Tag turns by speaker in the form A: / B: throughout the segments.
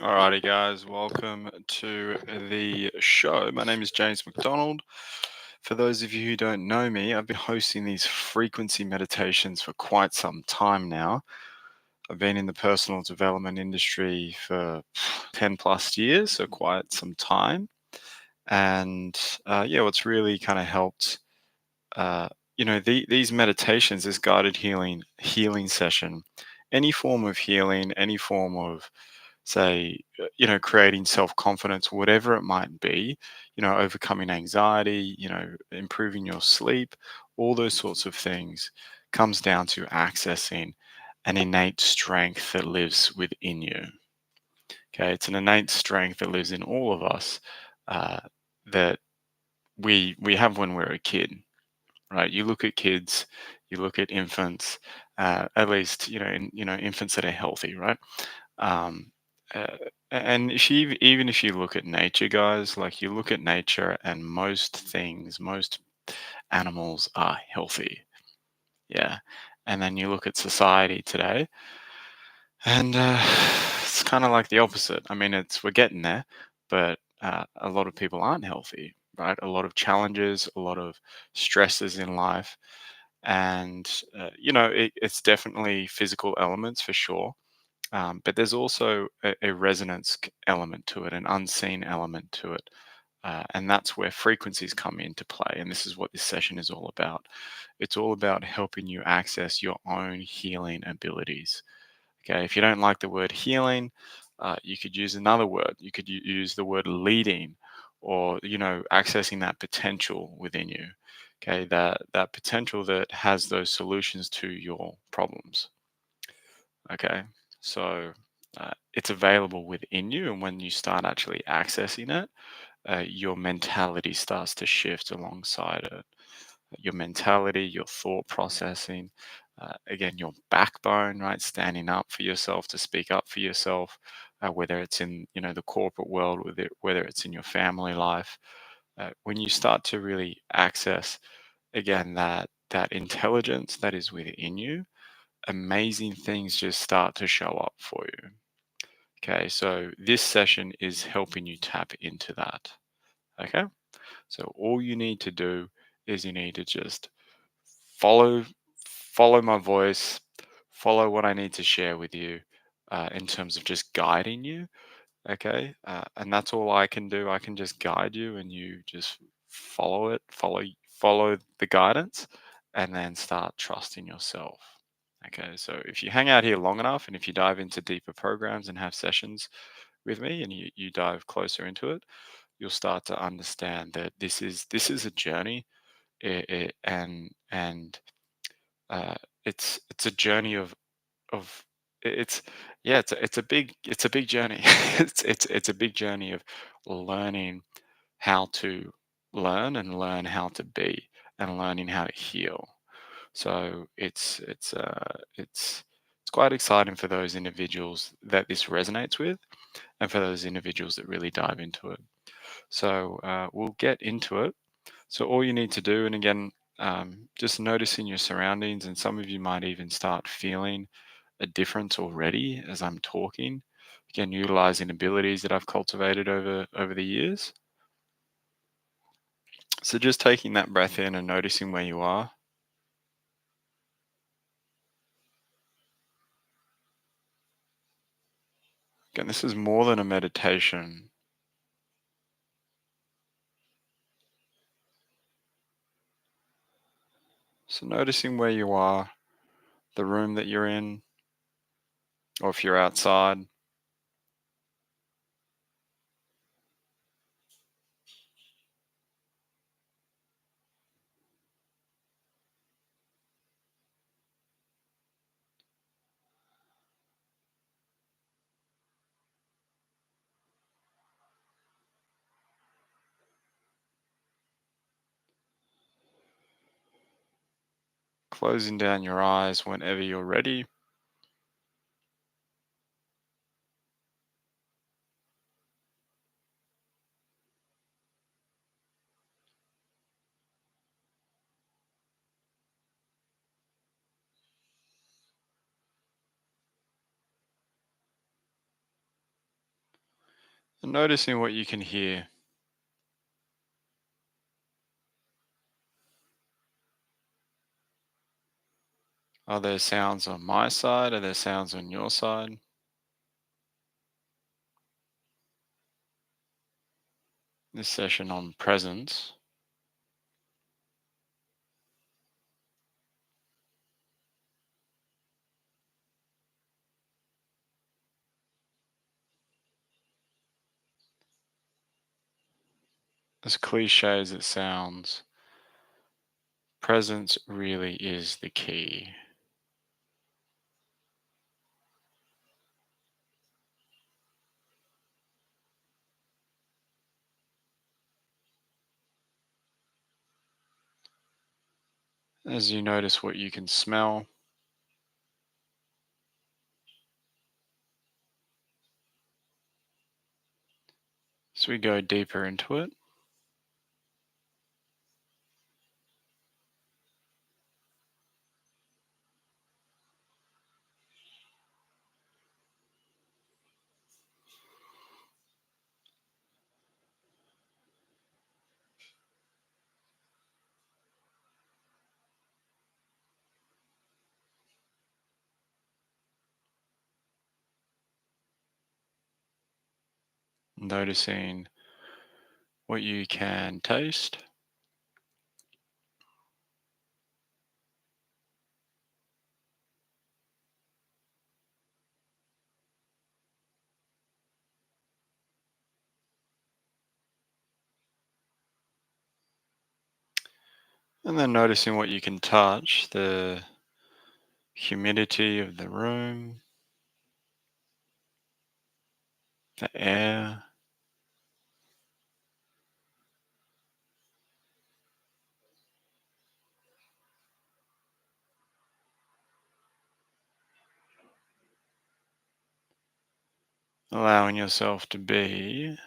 A: Alrighty, guys, welcome to the show. My name is James McDonald. For those of you who don't know me, I've been hosting these frequency meditations for quite some time now. I've been in the personal development industry for 10 plus years, so quite some time. And yeah, what's really kind of helped, uh, these meditations, this guided healing session, any form of healing, any form of say, creating self confidence, whatever it might be, overcoming anxiety, improving your sleep, all those sorts of things comes down to accessing an innate strength that lives within you. Okay, it's an innate strength that lives in all of us uh, that we have when we're a kid, right? You look at kids, you look at infants, at least infants that are healthy, right? Um, uh, and even if you look at nature, guys, like you look at nature and most things, most animals are healthy. Yeah. And then you look at society today and it's kind of like the opposite. I mean, we're getting there, but a lot of people aren't healthy, right? A lot of challenges, a lot of stresses in life. And, it's definitely physical elements for sure, but there's also a resonance element to it, an unseen element to it. And that's where frequencies come into play. And this is what this session is all about. It's all about helping you access your own healing abilities. Okay. If you don't like the word healing, you could use another word. You could use the word leading or, accessing that potential within you. Okay. That potential that has those solutions to your problems. Okay. So it's available within you. And when you start actually accessing it, your mentality starts to shift alongside it. Your mentality, your thought processing, again, your backbone, right? Standing up for yourself, to speak up for yourself, whether it's in, the corporate world, whether it's in your family life. When you start to really access, again, that intelligence that is within you, amazing things just start to show up for you. Okay, so this session is helping you tap into that. Okay, so all you need to do is you need to just follow follow my voice, follow what I need to share with you in terms of just guiding you. Okay, and that's all I can do. I can just guide you, and you just follow it, follow the guidance, and then start trusting yourself. Okay, so if you hang out here long enough, and if you dive into deeper programs and have sessions with me, and you dive closer into it, you'll start to understand that this is a journey, and uh, it's a journey of it's yeah it's a big journey. It's a big journey of learning how to learn how to be, and learning how to heal. So it's quite exciting for those individuals that this resonates with, and for those individuals that really dive into it. So we'll get into it. So all you need to do, and again, just noticing your surroundings, and some of you might even start feeling a difference already as I'm talking. Again, utilizing abilities that I've cultivated over the years. So just taking that breath in and noticing where you are. Again, this is more than a meditation. So noticing where you are, the room that you're in, or if you're outside. Closing down your eyes whenever you're ready. And noticing what you can hear. Are there sounds on my side? Are there sounds on your side? This session on presence. As cliche as it sounds, presence really is the key. As you notice what you can smell, as we go deeper into it, noticing what you can taste, and then noticing what you can touch, the humidity of the room, the air, allowing yourself to be,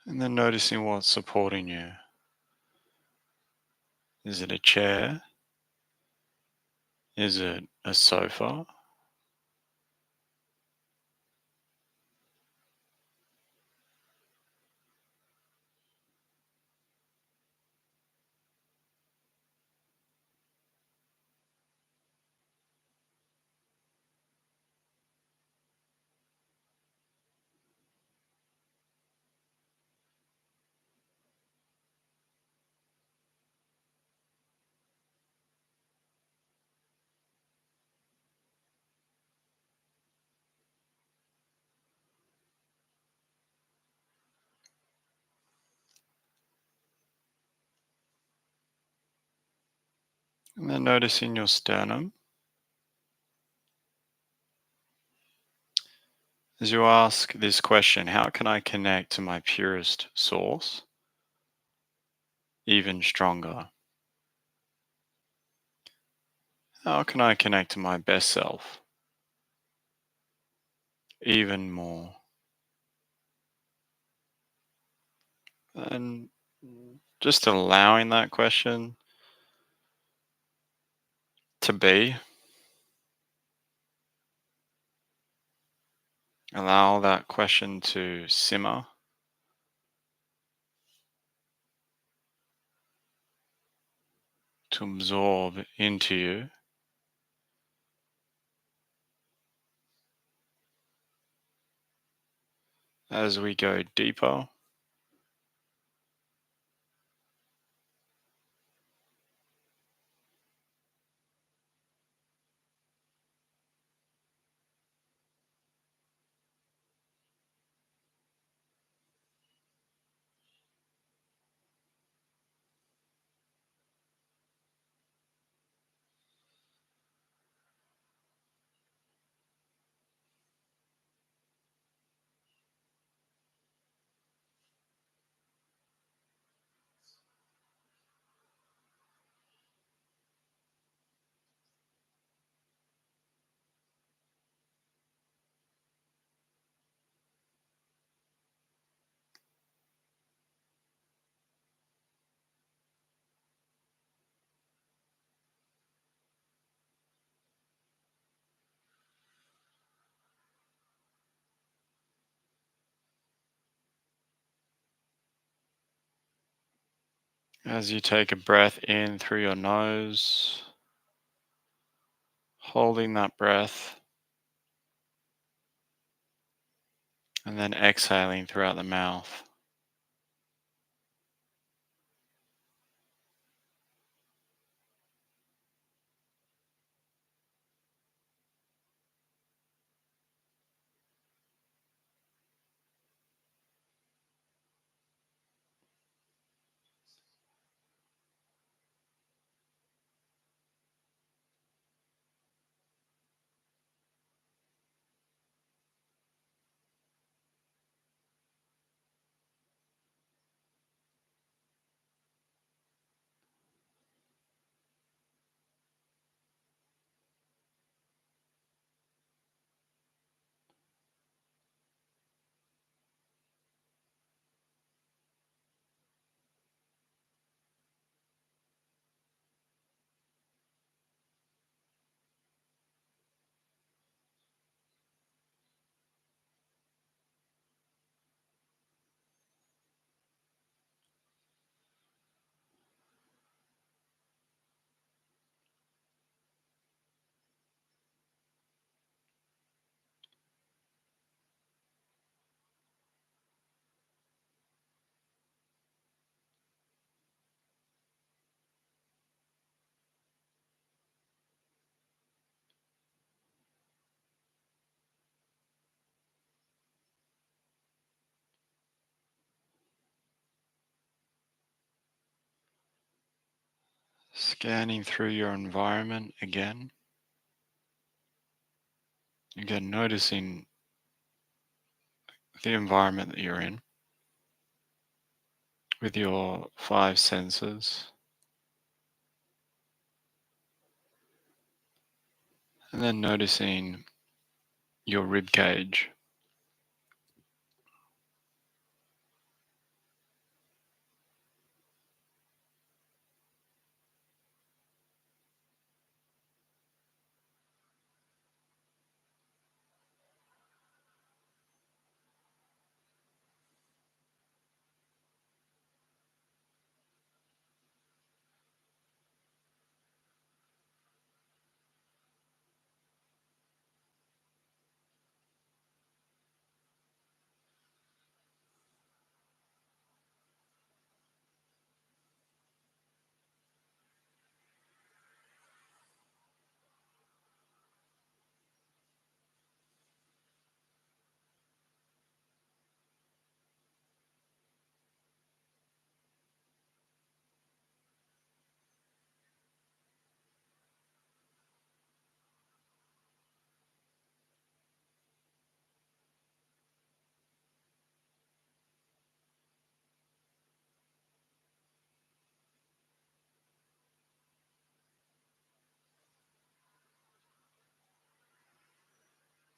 A: and then noticing what's supporting you. Is it a chair? Is it a sofa? And then noticing your sternum. As you ask this question, how can I connect to my purest source even stronger? How can I connect to my best self even more? And just allowing that question to be, allow that question to simmer, to absorb into you. As we go deeper, As you take a breath in through your nose, holding that breath, and then exhaling throughout the mouth. Scanning through your environment again, noticing the environment that you're in with your five senses, and then noticing your rib cage.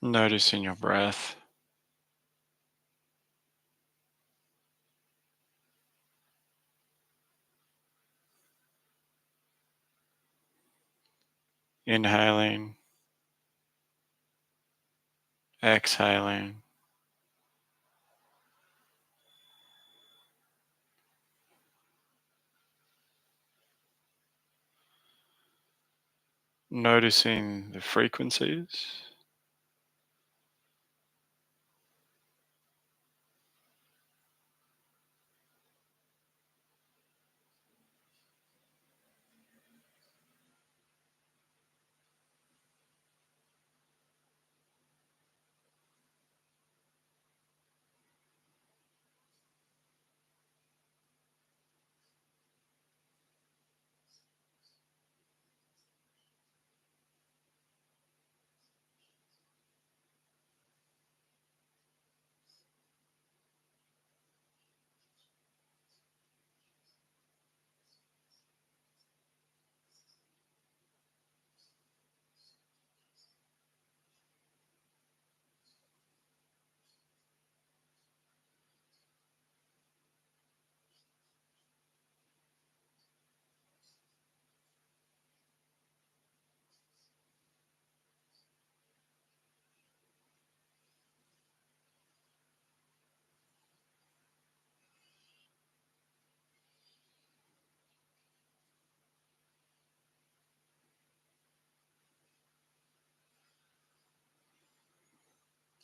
A: Noticing your breath, inhaling, exhaling, noticing the frequencies,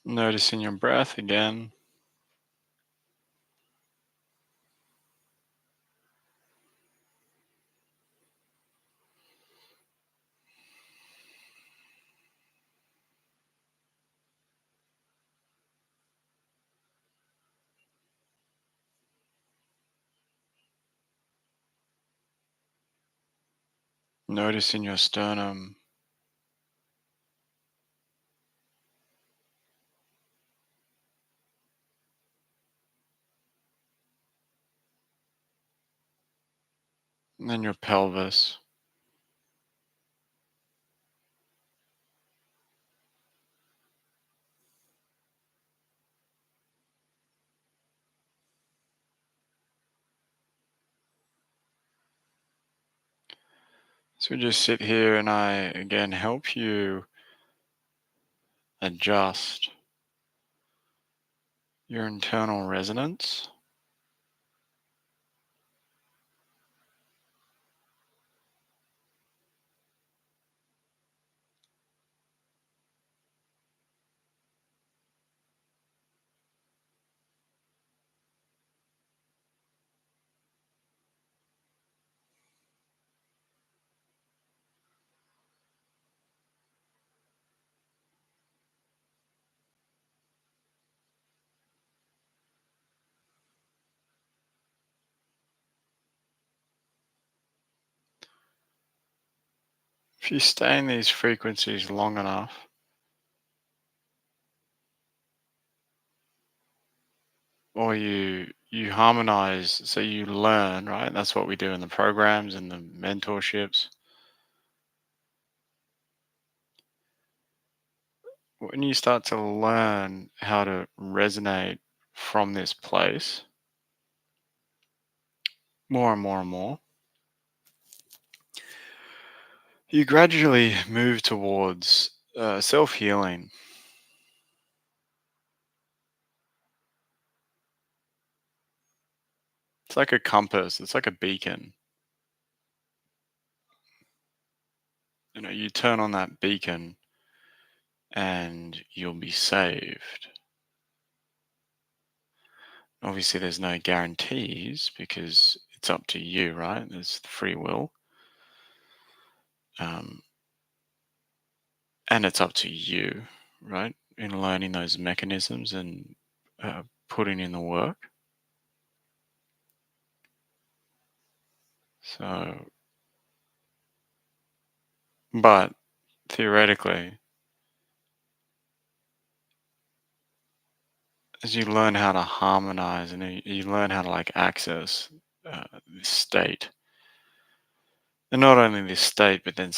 A: Noticing your breath again. Noticing your sternum. And then your pelvis. So we just sit here and I again help you adjust your internal resonance. If you stay in these frequencies long enough, or you harmonize, so you learn, right? That's what we do in the programs and the mentorships. When you start to learn how to resonate from this place more and more and more, you gradually move towards self healing. It's like a compass, it's like a beacon. You turn on that beacon and you'll be saved. Obviously, there's no guarantees because it's up to you, right? There's free will. Um, and it's up to you, right? In learning those mechanisms and putting in the work. So, but theoretically, as you learn how to harmonize and you learn how to like access this state, and not only this state, but then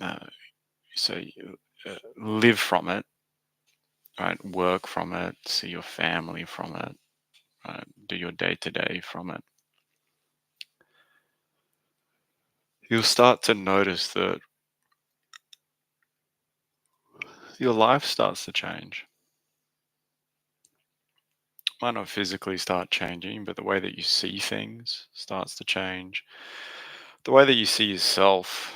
A: uh, say, live from it, right? Work from it, see your family from it, right? Do your day to day from it. You'll start to notice that your life starts to change. Might not physically start changing, but the way that you see things starts to change. The way that you see yourself,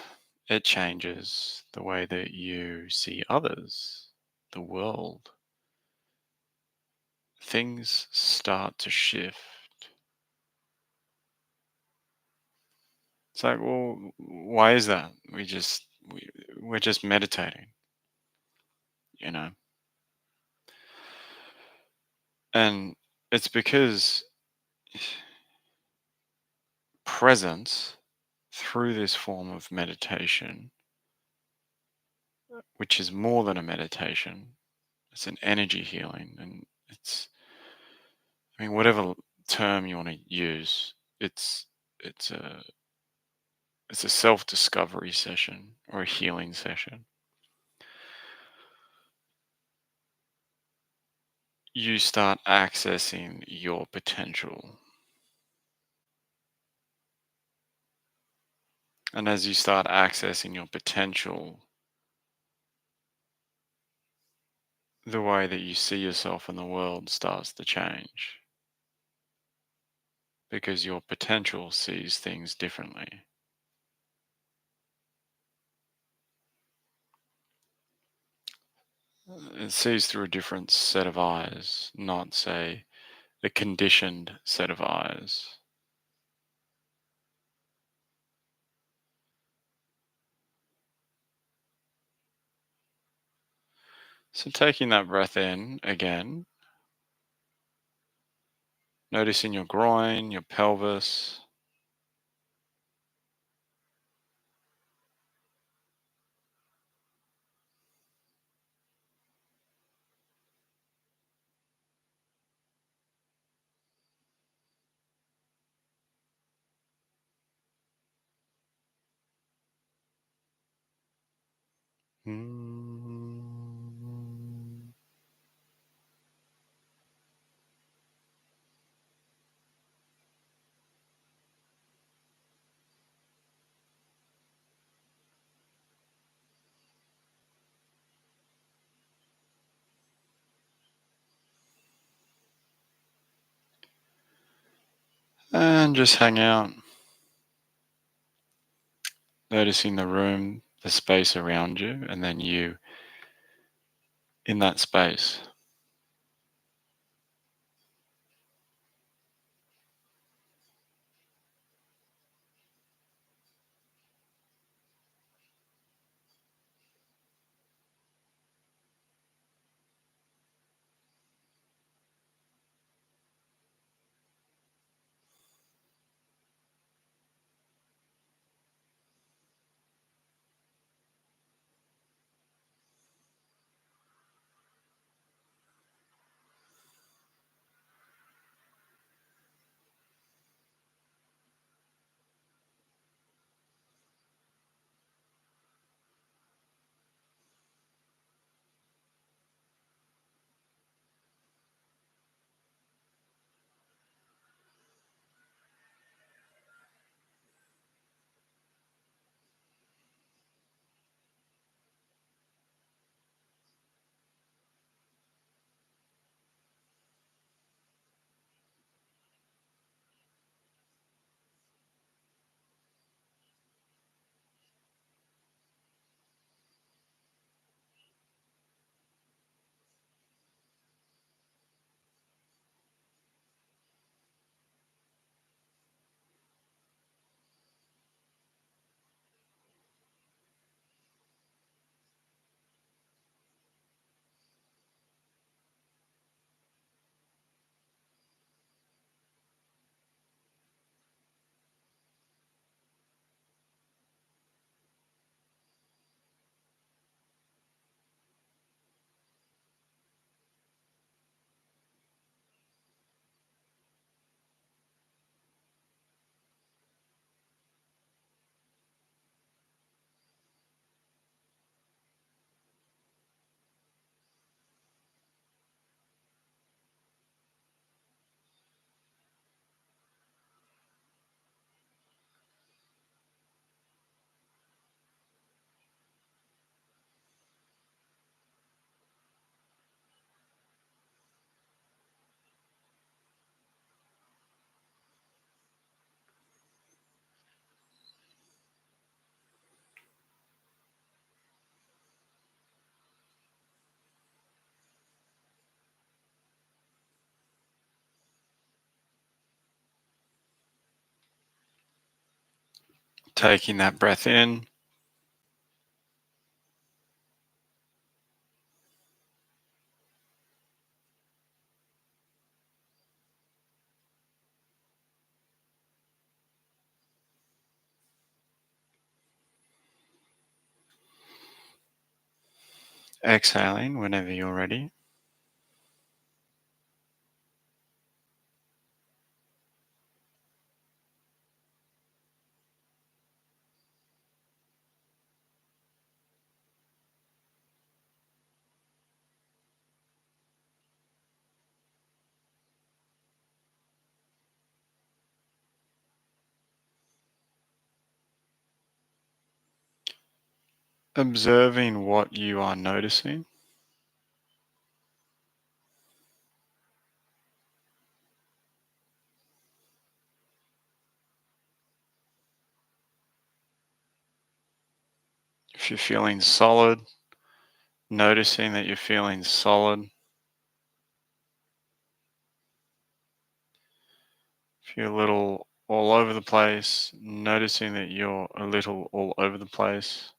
A: it changes. The way that you see others, the world, things start to shift. It's like, well, why is that? We're just meditating, you know. And it's because presence through this form of meditation, which is more than a meditation, it's an energy healing. And I mean, whatever term you want to use, it's, it's a, it's a self discovery session or a healing session. You start accessing your potential. And as you start accessing your potential, the way that you see yourself in the world starts to change because your potential sees things differently. It sees through a different set of eyes, not, say, a conditioned set of eyes. So, taking that breath in again, noticing your groin, your pelvis. Mm. And just hang out, noticing the room, the space around you, and then you in that space. Taking that breath in, exhaling whenever you're ready. Observing what you are noticing. If you're feeling solid, Noticing that you're feeling solid. If you're a little all over the place, noticing that you're a little all over the place.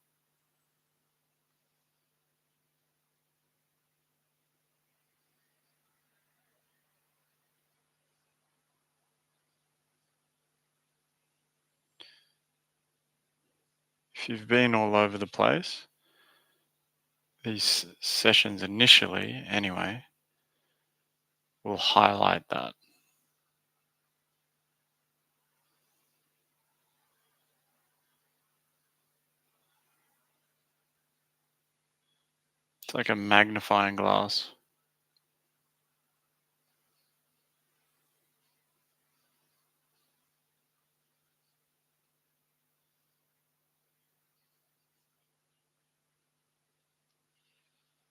A: If you've been all over the place, these sessions initially, anyway, will highlight that. It's like a magnifying glass.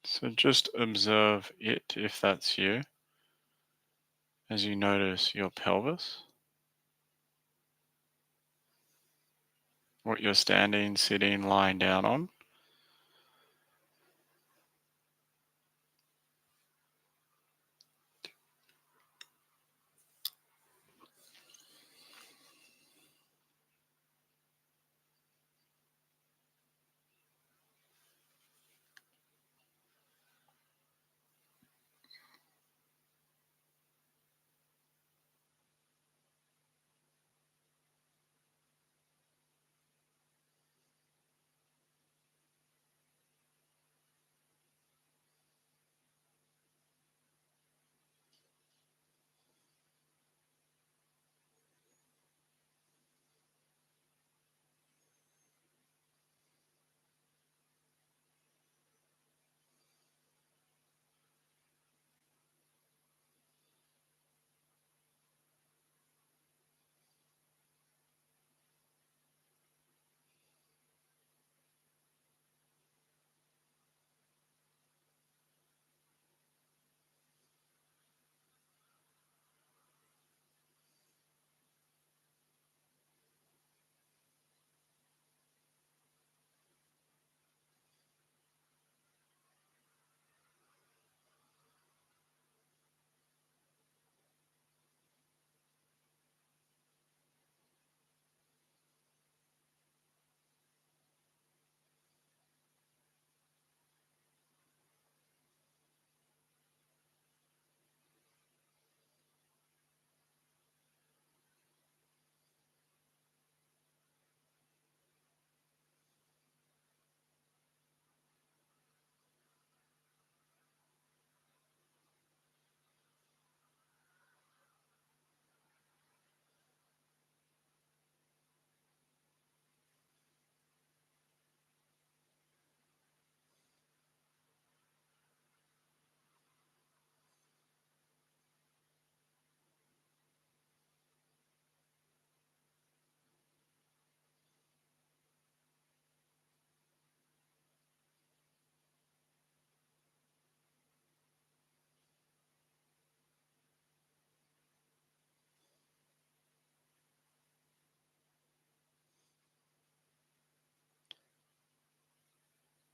A: So just observe it if that's you, as you notice your pelvis, what you're standing, sitting, lying down on.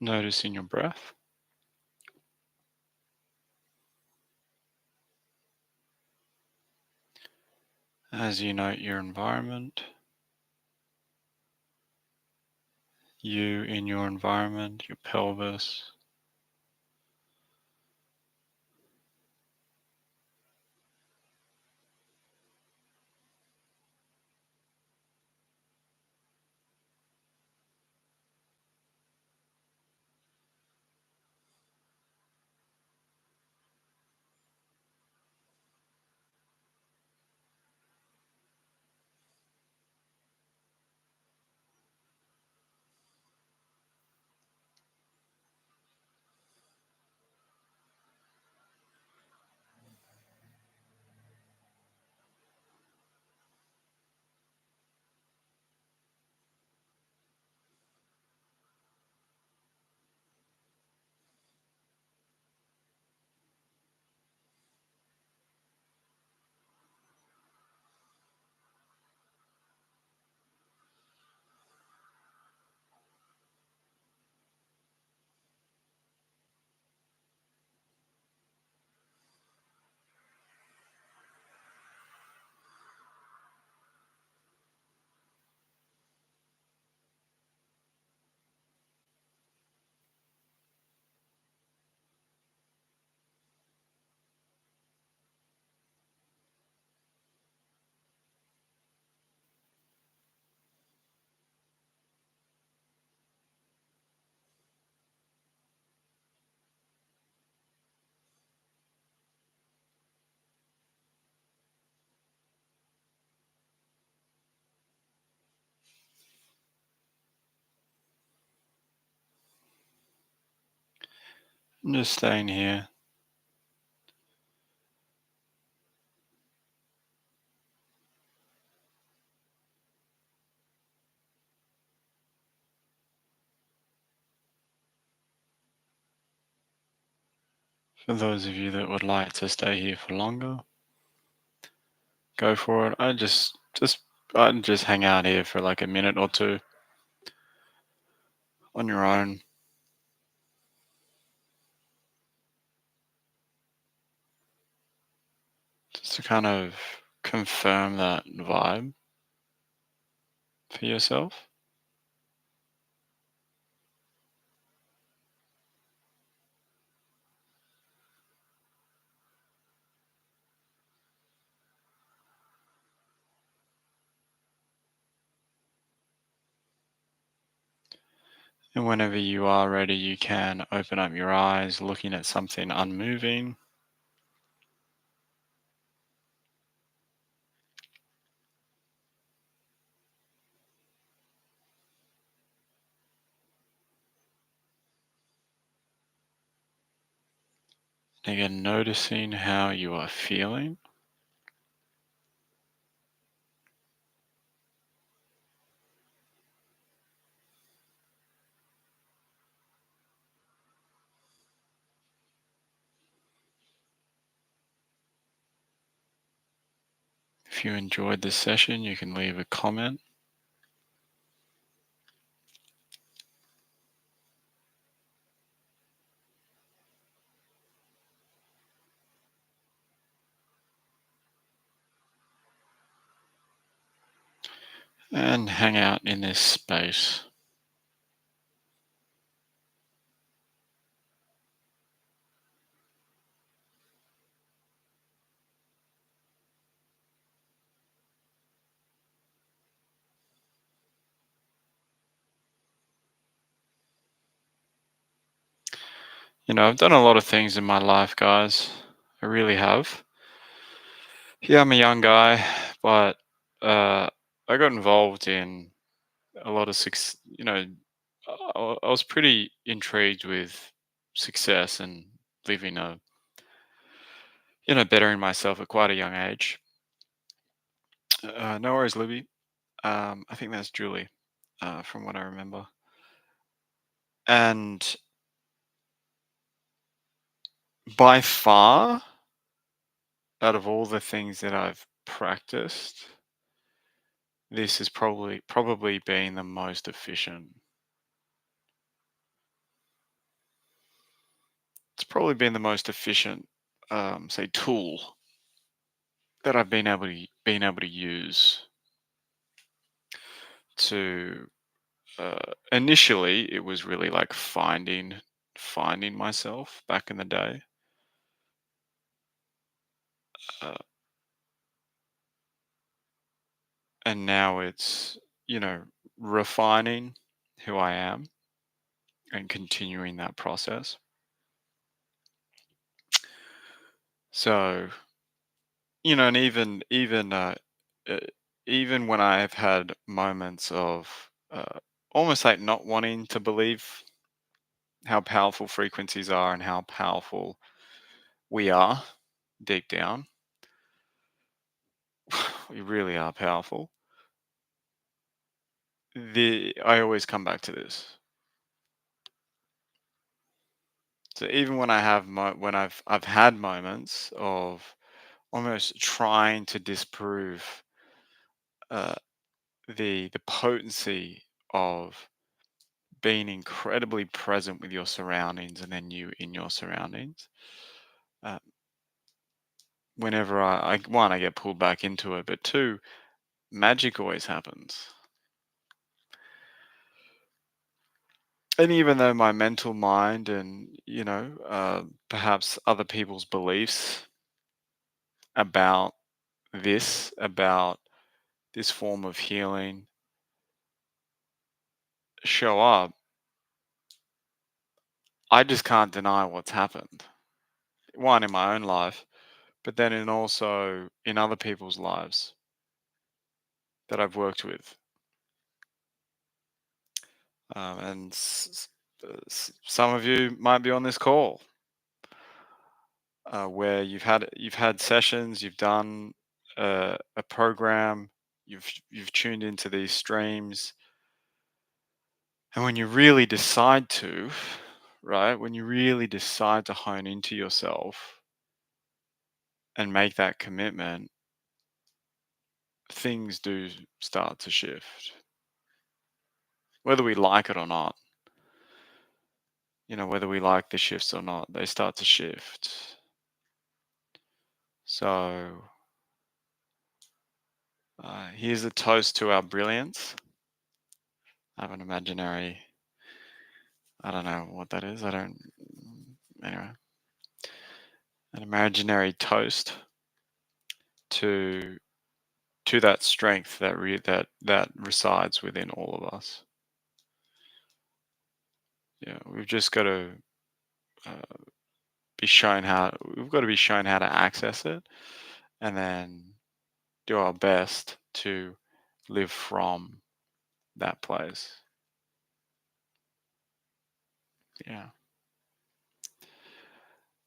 A: Noticing your breath. As you note your environment, you in your environment, your pelvis. I'm just staying here. For those of you that would like to stay here for longer, go for it. I'd just hang out here for like a minute or two on your own, just to kind of confirm that vibe for yourself. And whenever you are ready, you can open up your eyes, looking at something unmoving. Again, noticing how you are feeling. If you enjoyed this session, you can leave a comment. And hang out in this space. I've done a lot of things in my life, guys. I really have. Yeah, I'm a young guy, but I got involved in a lot of I was pretty intrigued with success and living bettering myself at quite a young age. No worries, Libby. I think that's Julie, from what I remember. And by far, out of all the things that I've practiced, this has probably been the most efficient. It's probably been the most efficient, say, tool that I've been able to use to. Initially, it was really like finding myself back in the day, uh, and now it's refining who I am and continuing that process. So and uh, even when I have had moments of almost like not wanting to believe how powerful frequencies are and how powerful we are deep down, we really are powerful. I always come back to this. So even when I've had moments of almost trying to disprove uh, the potency of being incredibly present with your surroundings and then you in your surroundings. Uh, Whenever one, I get pulled back into it, but two, magic always happens. And even though my mental mind and perhaps other people's beliefs about about this form of healing show up, I just can't deny what's happened. One, in my own life, but then in also in other people's lives that I've worked with. And some of you might be on this call. where you've had sessions, you've done a program, you've tuned into these streams, and when you really decide to, right, when you really decide to hone into yourself and make that commitment, things do start to shift, whether we like it or not. Whether we like the shifts or not, they start to shift. So here's a toast to our brilliance. I have an imaginary, I don't know what that is. I don't, anyway, an imaginary toast to that strength that resides within all of us. Yeah, we've just got to uh, we've got to be shown how to access it, and then do our best to live from that place. Yeah.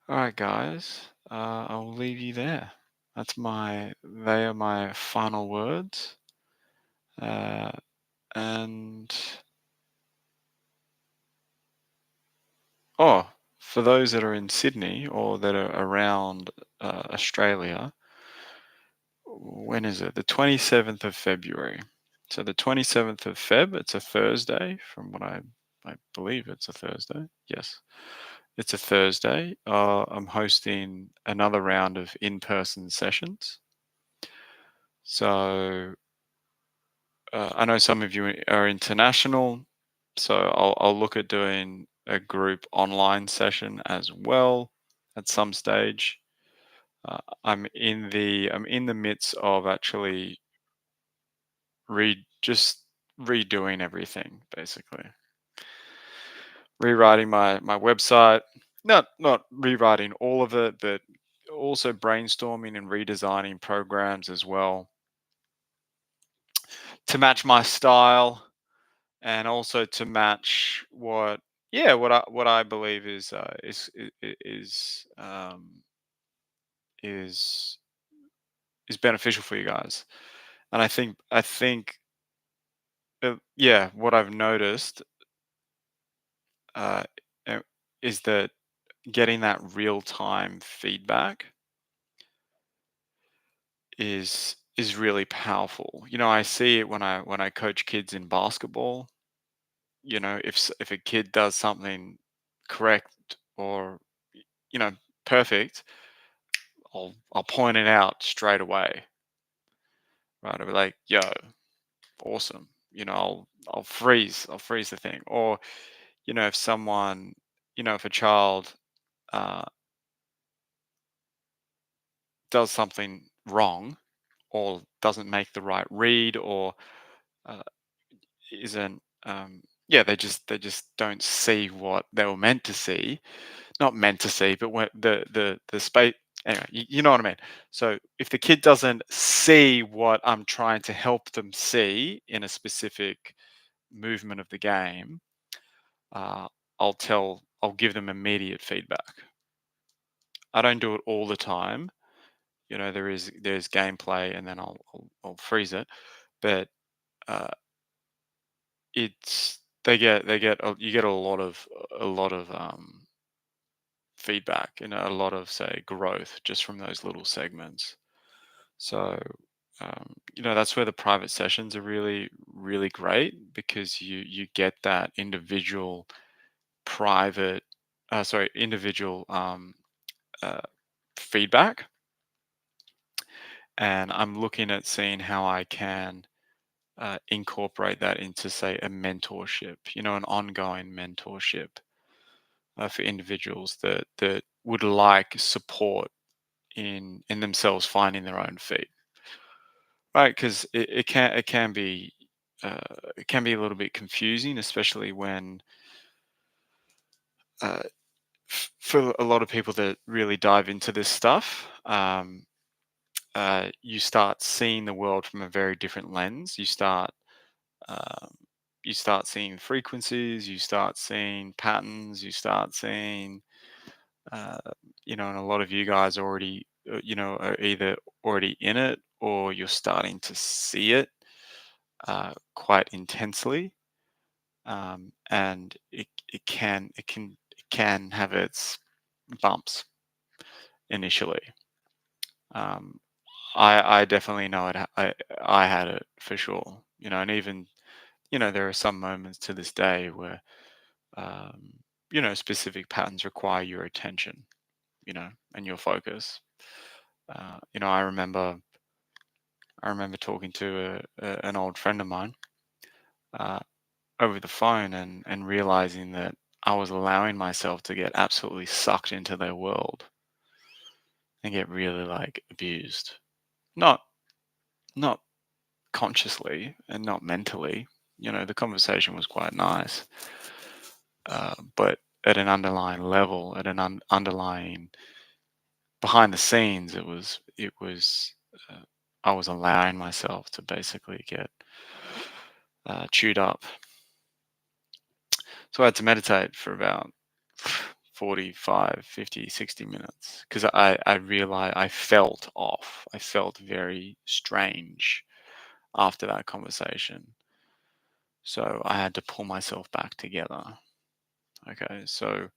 A: All right, guys. I'll leave you there. They are my final words. Uh, and oh, for those that are in Sydney or that are around Australia, when is it? The 27th of February. So the 27th of Feb, it's a Thursday, from what I believe it's a Thursday. Yes, it's a Thursday. I'm hosting another round of in-person sessions. So I know some of you are international, so I'll look at doing a group online session as well at some stage. I'm in the midst of actually just redoing everything, basically rewriting my website. Not rewriting all of it, but also brainstorming and redesigning programs as well to match my style, and also to match what I believe is is beneficial for you guys. And I think yeah, what I've noticed uh, uh, is that getting that real time feedback is really powerful. I see it when I coach kids in basketball. If a kid does something correct or you know perfect, I'll point it out straight away. Right? I'll be like, "Yo, awesome!" I'll freeze the thing. Or if someone, if a child uh, does something wrong or doesn't make the right read, or uh, isn't yeah, they just don't see what they were meant to see, not meant to see, but when the space, anyway, you know what I mean. So if the kid doesn't see what I'm trying to help them see in a specific movement of the game, uh, I'll give them immediate feedback. I don't do it all the time. There's gameplay, and then I'll freeze it. But uh, it's you get a lot of feedback and a lot of, say, growth just from those little segments. So that's where the private sessions are really really great, because you get that individual private sorry individual uh, feedback. And I'm looking at seeing how I can incorporate that into, say, a mentorship, an ongoing mentorship for individuals that would like support in themselves finding their own feet, right? Because uh, it can be a little bit confusing, especially when uh, for a lot of people that really dive into this stuff. You start seeing the world from a very different lens. Um, you start seeing frequencies, you start seeing patterns, you start seeing uh, and a lot of you guys already, are either already in it or you're starting to see it quite intensely, and it can have its bumps initially. Um, I definitely know it. I had it for sure. And even there are some moments to this day where um, specific patterns require your attention, and your focus. I remember talking to an old friend of mine uh, over the phone, and realizing that I was allowing myself to get absolutely sucked into their world and get really like abused. Not not consciously and not mentally. The conversation was quite nice, but at an underlying level, at an underlying behind the scenes, it was I was allowing myself to basically get chewed up. So I had to meditate for about 45, 50, 60 minutes because I realized I felt off. I felt very strange after that conversation. So I had to pull myself back together. Okay. So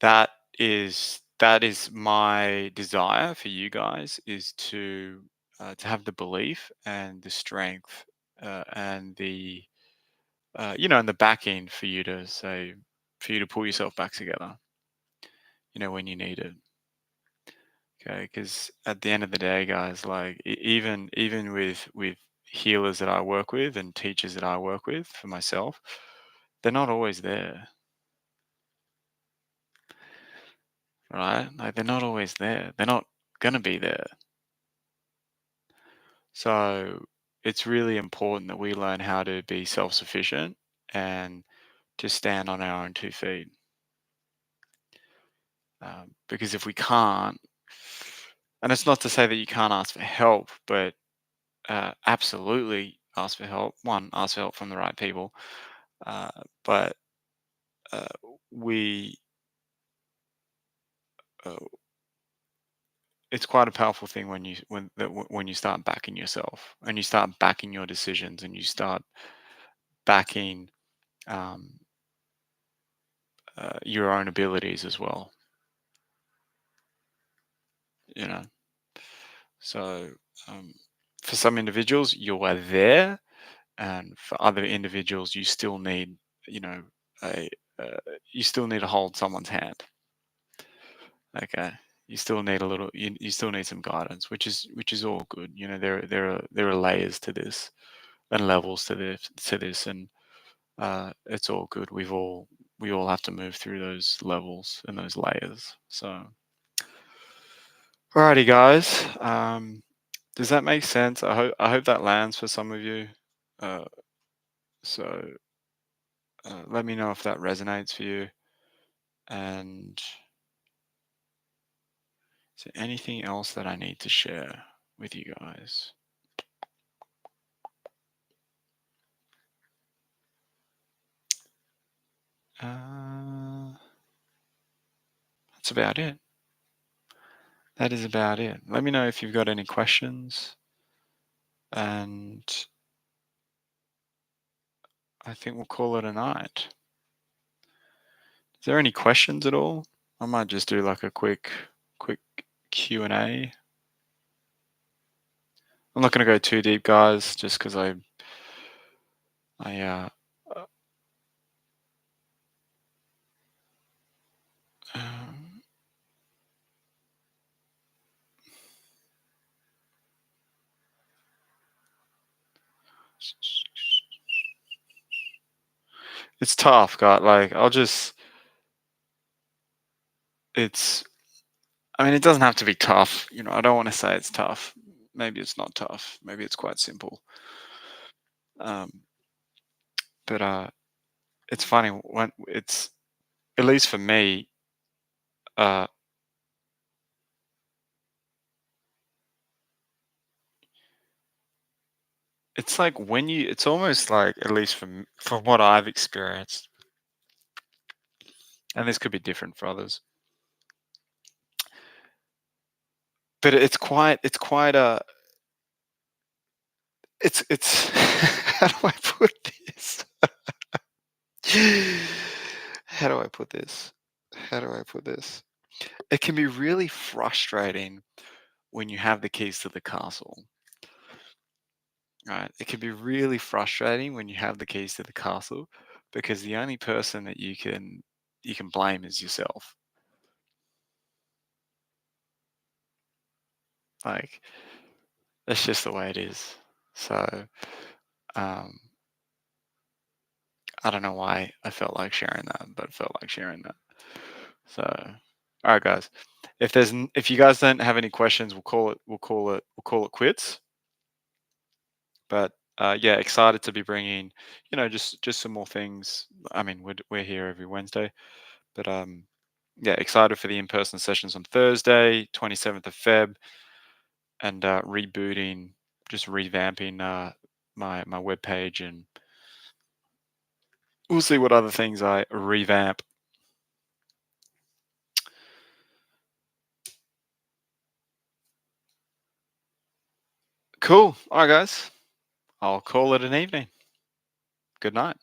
A: that that is my desire for you guys, is to have the belief and the strength, and the backing for you to say, for you to pull yourself back together, when you need it. Okay, because at the end of the day, guys, like even with healers that I work with and teachers that I work with for myself, they're not always there, right? Like they're not always there. They're not gonna be there. So it's really important that we learn how to be self-sufficient and to stand on our own 2 feet. Because if we can't, and it's not to say that you can't ask for help, but absolutely ask for help. One, ask for help from the right people. Uh, but uh, we, uh, it's quite a powerful thing when you start backing yourself and you start backing your decisions and you start backing um, your own abilities as well. You know, so um, for some individuals, you are there, and for other individuals, you still need, you know, a uh, you still need to hold someone's hand. Okay, you still need a little. You still need some guidance, which is all good. There are layers to this and levels to this, and it's all good. We all have to move through those levels and those layers. So, alrighty, guys. Does that make sense? I hope that lands for some of you. Uh, so let me know if that resonates for you. And is there anything else that I need to share with you guys? Uh, that's about it. That is about it. Let me know if you've got any questions. And I think we'll call it a night. Is there any questions at all? I might just do like a quick Q&A. I'm not going to go too deep, guys, just because I uh, um, it's tough, God. Like it's. I mean, it doesn't have to be tough. I don't want to say it's tough. Maybe it's not tough. Maybe it's quite simple. Um, but it's funny when it's, at least for me. Uh, it's like when you. It's almost like, at least from what I've experienced, and this could be different for others. but it's quite a it's how do I put this? How do I put this? How do I put this? It can be really frustrating when you have the keys to the castle, right? It can be really frustrating when you have the keys to the castle because the only person that you can blame is yourself. Like that's just the way it is. So um, I don't know why I felt like sharing that, but felt like sharing that. So, all right, guys. If you guys don't have any questions, we'll call it quits. But yeah, excited to be bringing, just some more things. I mean, we're here every Wednesday, but yeah, excited for the in-person sessions on Thursday, 27th of Feb, and rebooting, just revamping my webpage, and we'll see what other things I revamp. Cool. All right, guys. I'll call it an evening. Good night.